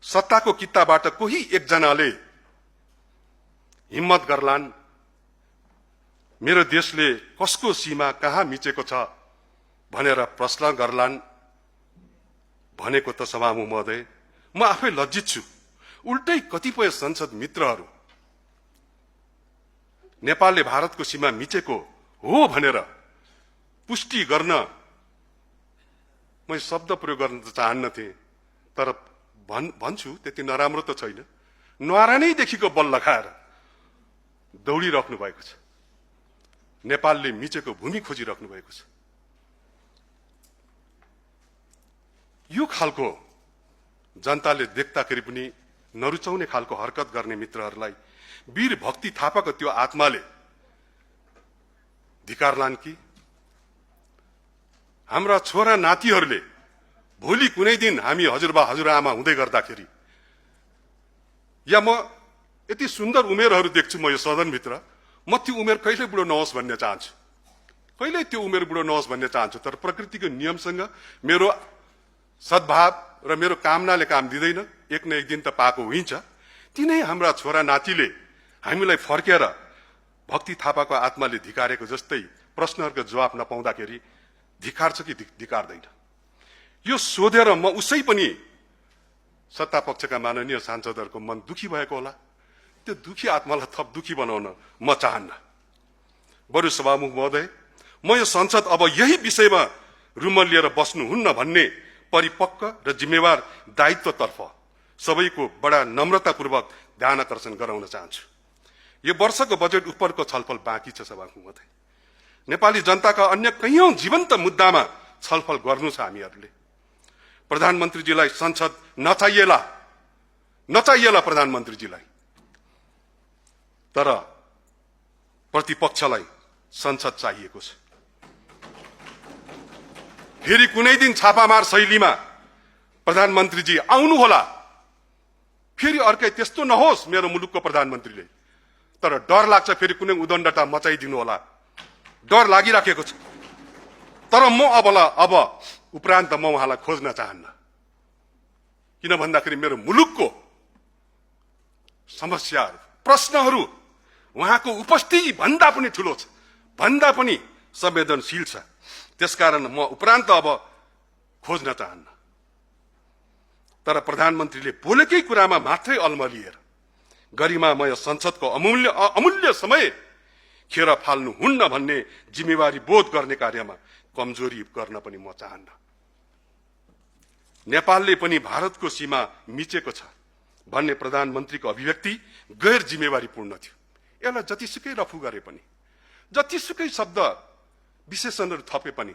सत्ताको कित्ताबाट कोही एकजनाले हिम्मत गर्लान्, मेरो देशले कसको सीमा कहाँ मिचेको छ भनेर प्रश्न गर्लान् भनेको त सभामुख महोदय म आफै लज्जित छु। उल्टै कतिपय संसद मित्रहरू नेपालले भारतको सीमा मिचेको हो भनेर पुष्टि गर्न म शब्द प्रयोग गर्न चाहन्नथे, तर भन्छु त्यति नराम्रो त छैन। न्वारानैदेखिको बल लगाएर दौडिराख्नु भएको छ। नेपालले मिचेको भूमि खोजिराख्नु भएको छ। यो खालको जनताले देख्दाखेरि पनि नरुचाउने खालको हरकत गर्ने मित्रहरूलाई वीर भक्ति थापाको त्यो आत्माले धिक्कारलान् कि हाम्रा छोरा नातिहरूले भोलि कुनै दिन हामी हजुरबा हजुरआमा हुँदै गर्दाखेरि या म यति सुन्दर उमेरहरू देख्छु म यो सदनभित्र, म त्यो उमेर कहिले बुढो नहोस् भन्ने चाहन्छु, कहिले त्यो उमेर बुढो नहोस् भन्ने चाहन्छु। तर प्रकृतिको नियमसँग मेरो सद्भाव र मेरो कामनाले काम दिँदैन। एक न एक दिन त पाएको हुन्छ। तिनै हाम्रा छोरा नातिले हामीलाई फर्केर भक्ति थापाको आत्माले धिकारेको जस्तै प्रश्नहरूको जवाब नपाउँदाखेरि धिक्कार्छ कि धिक्कार्दैन, यो सोधेर म उसै पनि सत्ता पक्षका माननीय सांसदहरूको मन दुखी भएको होला। त्यो दुखी आत्मालाई थप दुखी बनाउन म चाहन्न। बरु सभामुख महोदय, म यो संसद अब यही विषयमा रुमल लिएर बस्नुहुन्न भन्ने परिपक्व र जिम्मेवार दायित्वतर्फ सबैको बडा नम्रतापूर्वक ध्यान आकर्षण गराउन चाहन्छु। यो वर्षको बजेट उपरको छलफल बाँकी छ सभामुख महोदय। नेपाली जनताका अन्य कैयौं जीवन्त मुद्दामा छलफल गर्नु छ हामीहरूले। प्रधानमन्त्रीजीलाई संसद नचाहिएला प्रधानमन्त्रीजीलाई, तर प्रतिपक्षलाई संसद चाहिएको छ। फेरि कुनै दिन छापामार शैलीमा प्रधानमन्त्रीजी आउनु होला, फेरि अर्कै त्यस्तो नहोस् मेरो मुलुकको प्रधानमन्त्रीले, तर डर लाग्छ फेरि कुनै उदण्डता मचाइदिनु होला, डर लागिराखेको छ। तर म अब उपरान्त म उहाँलाई खोज्न चाहन्न, किन भन्दाखेरि मेरो मुलुकको समस्याहरू प्रश्नहरू उहाँको उपस्थिति भन्दा पनि ठुलो छ, भन्दा पनि संवेदनशील छ। त्यसकारण म उपरान्त अब खोज्न चाहन्न। तर प्रधानमन्त्रीले बोलेकै कुरामा मात्रै अल्मलिएर गरिमामय संसदको अमूल्य समय खेर फाल्नु हुन्न भन्ने जिम्मेवारी बोध गर्ने कार्यमा कमजोरी गर्न पनि म चाहन्न। नेपालले पनि भारतको सीमा मिचेको छ भन्ने प्रधानमन्त्रीको अभिव्यक्ति गैर जिम्मेवारीपूर्ण थियो। यसलाई जतिसुकै रफू गरे पनि, जतिसुकै शब्द विशेषणहरू थपे पनि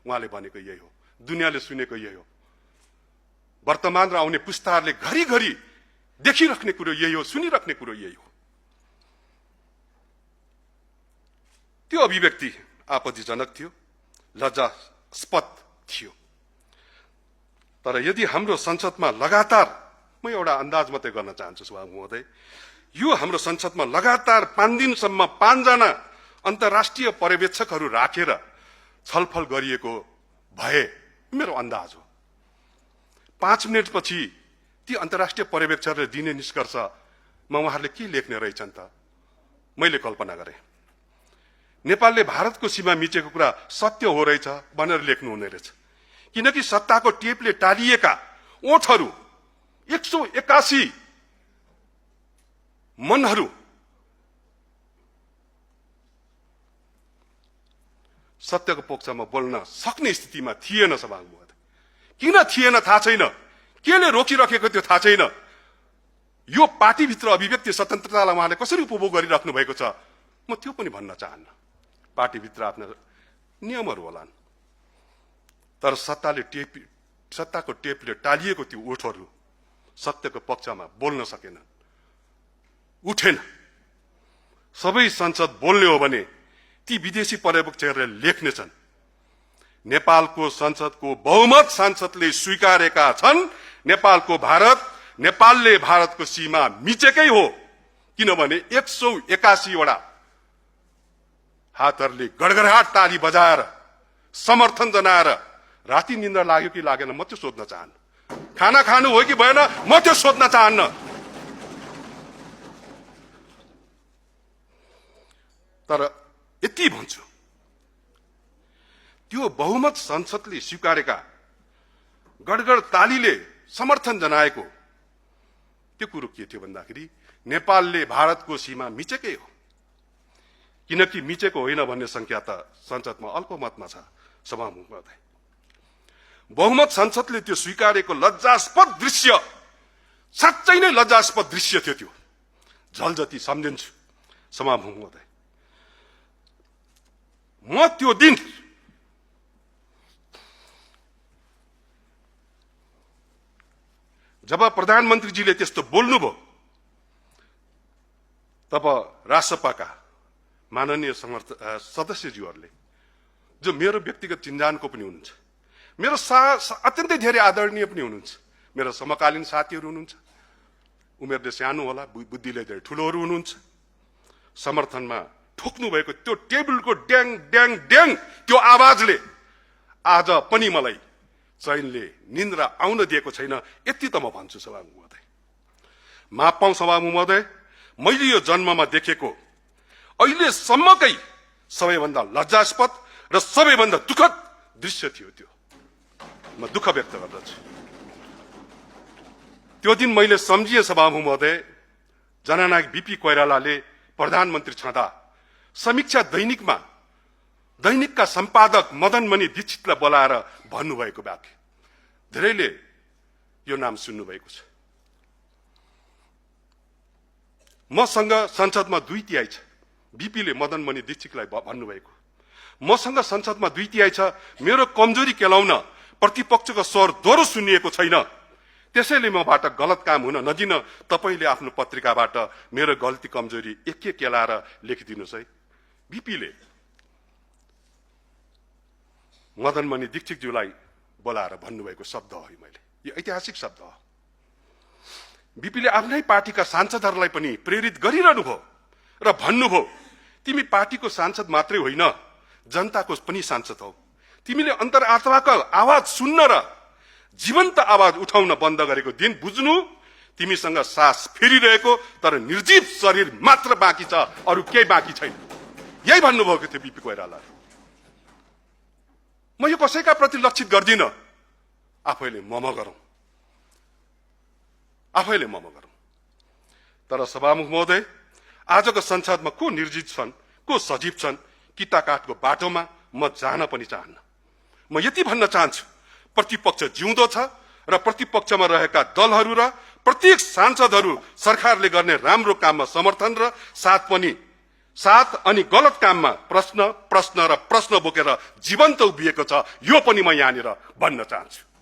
उहाँले भनेको यही हो, दुनियाँले सुनेको यही हो, वर्तमान र आउने पुस्ताहरूले घरिघरि देखिराख्ने कुरो यही हो, सुनिराख्ने कुरो यही हो। त्यो अभिव्यक्ति आपत्तिजनक थियो, लज्जास्पद थियो। तर यदि हाम्रो संसदमा लगातार, म एउटा अन्दाज मात्रै गर्न चाहन्छु सभामुख महोदय, यो हाम्रो संसदमा लगातार 5 दिनसम्म 5 जना अन्तर्राष्ट्रिय पर्यवेक्षकहरू राखेर छलफल गरिएको भए मेरो अन्दाज हो, 5 मिनेटपछि ती अन्तर्राष्ट्रिय पर्यवेक्षकहरूले दिने निष्कर्षमा उहाँहरूले के लेख्ने रहेछन् त मैले कल्पना गरेँ। नेपालले भारतको सीमा मिचेको कुरा सत्य हो रहेछ भनेर लेख्नु हुने रहेछ, किनकि सत्ताको टेपले टालिएका ओठहरू 181 मनहरू सत्यको पक्षमा बोल्न सक्ने स्थितिमा थिएन सभामुख महोदय। किन थिएन थाहा छैन, केले रोकिराखेको थियो थाहा छैन। यो पार्टीभित्र अभिव्यक्ति स्वतन्त्रतालाई उहाँले कसरी उपभोग गरिराख्नु भएको छ म त्यो पनि भन्न चाहन्न। पार्टीभित्र आफ्ना नियमहरू होलान्, तर सत्ताको टेपले टालिएको त्यो ओठहरू सत्यको पक्षमा बोल्न सकेन, उठेन। सबै संसद बोल्ने हो भने ती विदेशी पर्यवेक्षकहरूले लेख्नेछन्, नेपालको संसदको बहुमत सांसदले स्वीकारेका छन् नेपालले भारतको सीमा मिचेकै हो, किनभने 181 वटा हातहरूले गडगडाट ताली बजाएर समर्थन जनाएर राति निन्द्रा लाग्यो कि लागेन म त्यो सोध्न चाहन्न। खाना खानु हो कि भएन म त्यो सोध्न चाहन्न। तर यति भन्छु, त्यो बहुमत संसदले स्वीकारेका गडगड तालीले समर्थन जनाएको त्यो कुरो के थियो भन्दाखेरि नेपालले भारतको सीमा मिचेकै हो। किनकि मिचेको होइन भन्ने संख्या त संसदमा अल्पमतमा छ। सभामुख महोदय, बहुमत संसदले त्यो स्वीकारेको लज्जास्पद दृश्य साँच्चै नै लज्जास्पद दृश्य थियो। त्यो झल जति सम्झिन्छु सभामुख महोदय। म त्यो दिन जब प्रधानमन्त्रीजीले त्यस्तो बोल्नुभयो तब राष्ट्रसभाका माननीय सदस्यज्यूहरूले, जो मेरो व्यक्तिगत चिन्जानको पनि हुनुहुन्छ, मेरो अत्यन्तै धेरै आदरणीय पनि हुनुहुन्छ, मेरो समकालीन साथीहरू हुनुहुन्छ, उमेरले सानो होला बुद्धिले धेरै ठुलोहरू हुनुहुन्छ, समर्थनमा ठोक्नु भएको त्यो टेबलको ड्याङ ड्याङ ड्याङ त्यो आवाजले आज पनि मलाई चैनले निन्द्रा आउन दिएको छैन। यति त म भन्छु सभामुख महोदय। माफ पाऊँ सभामुख महोदय, मैले यो जन्ममा देखेको अहिलेसम्मकै सबैभन्दा लज्जास्पद र सबैभन्दा दुःखद दृश्य थियो त्यो। म दुःख व्यक्त गर्दछु। त्यो दिन मैले सम्झिए सभामुख महोदय, जननायक बीपी कोइरालाले प्रधानमन्त्री छँदा समीक्षा दैनिकका सम्पादक मदनमणि दीक्षितलाई बोलाएर भन्नुभएको वाक्य, धेरैले यो नाम सुन्नुभएको छ। मसँग संसदमा 2/3 छ। बीपीले मदनमणि दीक्षितलाई भन्नुभएको, मसँग संसदमा 2/3 छ, मेरो कमजोरी केलाउन प्रतिपक्षको स्वर दोहोरो सुनिएको छैन, त्यसैले मबाट गलत काम हुन नदिन तपाईले आफ्नो पत्रिकाबाट मेरो गल्ती कमजोरी एक केलाएर लेखिदिनुस् है। बीपीले मदनमणि दीक्षितज्यूलाई बोलाएर भन्नुभएको शब्द हो। मैले यो ऐतिहासिक शब्द हो। बीपीले आफ्नै पार्टीका सांसदहरूलाई पनि प्रेरित गरिरहनु भयो र भन्नुभयो, तिमी पार्टीको सांसद मात्रै होइन, जनताको पनि सांसद हौ। तिमीले अन्तर्आत्माको आवाज सुन्न र जीवन्त आवाज उठाउन बन्द गरेको दिन बुझ्नु। तिमीसँग सास फेरिरहेको तर निर्जीव शरीर मात्र बाँकी छ, अरू केही बाँकी छैन। यही भन्नुभएको थियो बीपी कोइरालाले। म यो कसैका प्रति लक्षित गर्दिन। आफैले मम गरौं। तर सभामुख महोदय, आजको संसदमा को निर्जीव छन्, को सजीव छन्, किताकाटको बाटोमा म जान पनि चाहन्न। म यति भन्न चाहन्छु, प्रतिपक्ष जिउँदो छ र प्रतिपक्षमा रहेका दलहरू र प्रत्येक सांसदहरू सरकारले गर्ने राम्रो काममा समर्थन र साथ अनि गलत काममा प्रश्न बोकेर जीवन्त उभिएको छ। यो पनि म यहाँनिर भन्न चाहन्छु।